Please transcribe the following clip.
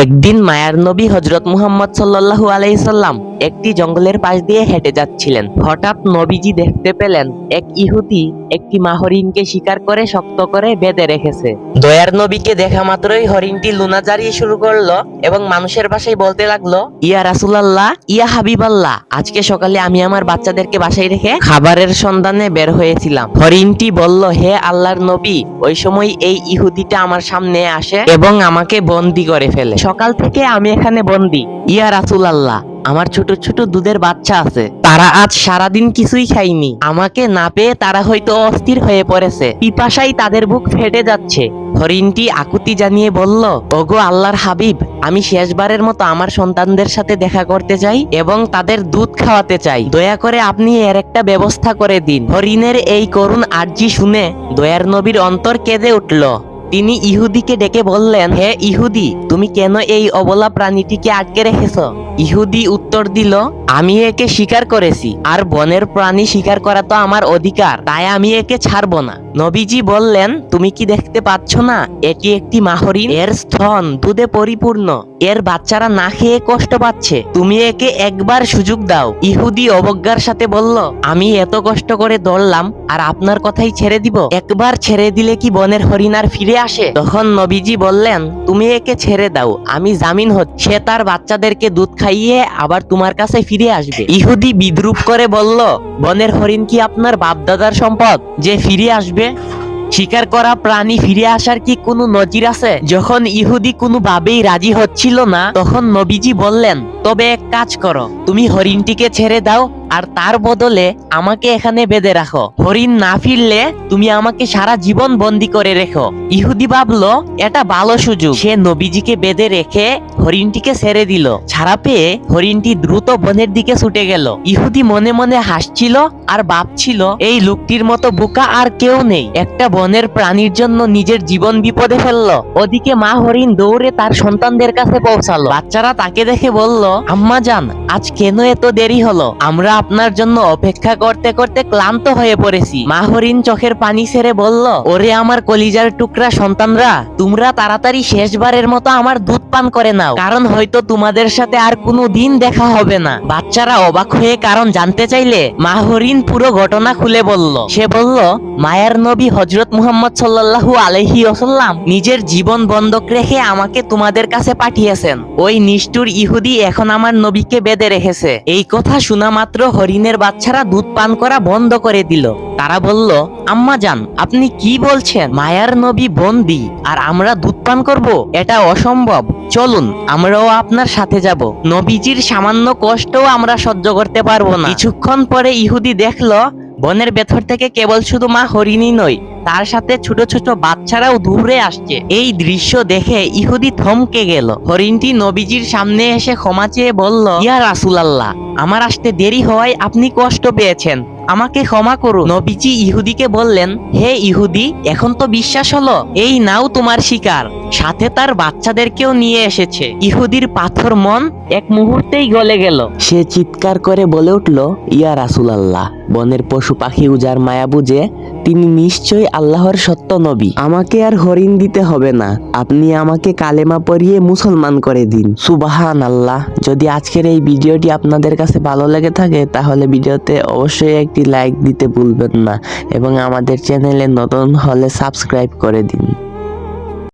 একদিন মায়ার নবী হযরত মুহাম্মদ সাল্লাল্লাহু আলাইহি সাল্লাম একটি জঙ্গলের পাশ দিয়ে হেঁটে যাচ্ছিলেন। হঠাৎ নবীজি দেখতে পেলেন এক ইহুদি একটি মা হরিণকে শিকার করে শক্ত করে বেঁধে রেখেছে। দয়ার নবীকে দেখা মাত্রই হরিণটি লুনা জ্বালিয়ে শুরু করলো এবং মানুষের ভাষায় বলতে লাগলো, ইয়া রাসূলুল্লাহ, ইয়া হাবিবাল্লাহ, আজকে সকালে আমি আমার বাচ্চাদেরকে বাসায় রেখে খাবারের সন্ধানে বের হয়েছিলাম। হরিণটি বলল, হে আল্লাহর নবী, ওই সময় এই ইহুদিটা আমার সামনে আসে এবং আমাকে বন্দী করে ফেলে। সকাল থেকে আমি এখানে বন্দী। ইয়া রাসূলুল্লাহ, আমার ছোট ছোট দুধের বাচ্চা আছে, তারা আজ সারাদিন কিছুই খায়নি। আমাকে না পেয়ে তারা হয়তো অস্থির হয়ে পড়েছে, পিপাসায় তাদের বুক ফেটে যাচ্ছে। হরিণটি আকুতি জানিয়ে বলল, ওগো আল্লাহর হাবিব, আমি শেষবারের মতো আমার সন্তানদের সাথে দেখা করতে চাই এবং তাদের দুধ খাওয়াতে চাই। দয়া করে আপনি এর একটা ব্যবস্থা করে দিন। হরিণের এই করুণ আর্জি শুনে দয়ার নবীর অন্তর কেঁদে উঠল। তিনি ইহুদিকে ডেকে বললেন, হে ইহুদি, তুমি কেন এই অবলা প্রাণীটিকে আটকে রেখেছ? ইহুদি উত্তর দিল, আমি একে শিকার করেছি, আর বনের প্রাণী শিকার করা তো আমার অধিকার, তাই আমি একে ছাড়বো না। নবীজি বললেন, তুমি কি দেখতে পাচ্ছ না, এটি একটি মা হরিণ, এর স্তন দুধে পরিপূর্ণ, এর বাচ্চারা না খেয়ে কষ্ট পাচ্ছে, তুমি একে একবার সুযোগ দাও। ইহুদি অবজ্ঞার সাথে বলল, আমি এত কষ্ট করে দৌড়লাম আর আপনার কথাই ছেড়ে দিব? একবার ছেড়ে দিলে কি বনের হরিণ আর ফিরে আসে? তখন নবীজি বললেন, তুমি একে ছেড়ে দাও, আমি জামিন হচ্ছি সে তার বাচ্চাদেরকে দুধ খাইয়ে আবার তোমার কাছে ফিরে আসবে। ইহুদি বিদ্রুপ করে বলল, বনের হরিণ কি আপনার বাপদাদার সম্পদ যে ফিরে আসবে? শিকার করা প্রাণী ফিরে আসার কি কোনো নজির আছে? যখন ইহুদি কোনোভাবেই রাজি হচ্ছিল না, তখন নবীজি বললেন, তবে এক কাজ করো, তুমি হরিণটিকে ছেড়ে দাও আর তার বদলে আমাকে এখানে বেঁধে রাখো। হরিণ না ফিরলে তুমি আমাকে সারা জীবন বন্দি করে রেখো। ইহুদি ভাবলো এটা ভালো সুযোগ। সে নবীজিকে বেঁধে রেখে হরিণটিকে ছেড়ে দিল। ছাড়া পেয়ে হরিণটি দ্রুত বনের দিকে ছুটে গেল। ইহুদি মনে মনে হাসছিল আর ভাবছিল, এই লোকটির মতো বোকা আর কেউ নেই, একটা বনের প্রাণীর জন্য নিজের জীবন বিপদে ফেললো। ওদিকে মা হরিণ দৌড়ে তার সন্তানদের কাছে পৌঁছালো। বাচ্চারা তাকে দেখে বলল, আম্মা জান, আজ কেন এত দেরি হলো? আমরা আপনার জন্য অপেক্ষা করতে করতে ক্লান্ত হয়ে পড়েছি। মা হরিণ চোখের পানি ছেড়ে বলল, ওরে আমার কলিজার টুকরা সন্তানরা, তোমরা তাড়াতাড়ি শেষবারের মতো আমার দুধ পান করে নাও, কারণ হয়তো তোমাদের সাথে আর কোনো দিন দেখা হবে না। বাচ্চারা অবাক হয়ে কারণ জানতে চাইলে মা হরিণ পুরো ঘটনা খুলে বলল। সে বলল, মায়ার নবী হযরত মুহাম্মদ সাল্লাল্লাহু আলাইহি ওয়াসাল্লাম নিজের জীবন বন্ধক রেখে আমাকে তোমাদের কাছে পাঠিয়েছেন। ওই নিষ্ঠুর ইহুদি এখন আমার নবীকে বেঁধে রেখেছে। এই কথা শোনা মাত্র হরিণের বাচ্চারা দুধ পান করা বন্ধ করে দিল। তারা বলল, আম্মা জান, আপনি কি বলছেন? মায়ার নবী বন্দী আর আমরা দুধ পান করব? এটা অসম্ভব। চলুন, আমরাও আপনার সাথে যাব। নবীজির সামান্য কষ্টও আমরা সহ্য করতে পারবো না। কিছুক্ষণ পরে ইহুদি দেখলো বনের ভেতর থেকে কেবল শুধু মা হরিণই নয়, তার সাথে ছোট ছোট বাচ্চারাও দূরে আসছে। এই দৃশ্য দেখে ইহুদি থমকে গেল। হরিণটি নবীজির সামনে এসে ক্ষমা চেয়ে বলল, ইয়া রাসূলুল্লাহ, আমার আসতে দেরি হওয়ায় আপনি কষ্ট পেয়েছেন, আমাকে ক্ষমা করুন। নবীজি ইহুদিকে বললেন, হে ইহুদি, এখন তো বিশ্বাস হলো, এই নাও তোমার শিকার, সাথে তার বাচ্চাদেরকেও নিয়ে এসেছে। ইহুদির পাথর মন এক মুহূর্তেই গলে গেল। সে চিৎকার করে বলে উঠল, ইয়া রাসূলুল্লাহ, বনের পশু পাখি যার মায়া বুঝে, তিনি নিশ্চয়ই আল্লাহর সত্য নবী। আমাকে আর হরিণ দিতে হবে না, আপনি আমাকে কালেমা পড়িয়ে মুসলমান করে দিন। সুবহানাল্লাহ। যদি আজকের এই ভিডিওটি আপনাদের কাছে ভালো লেগে থাকে, তাহলে ভিডিওতে অবশ্যই একটি লাইক দিতে ভুলবেন না এবং আমাদের চ্যানেলে নতুন হলে সাবস্ক্রাইব করে দিন।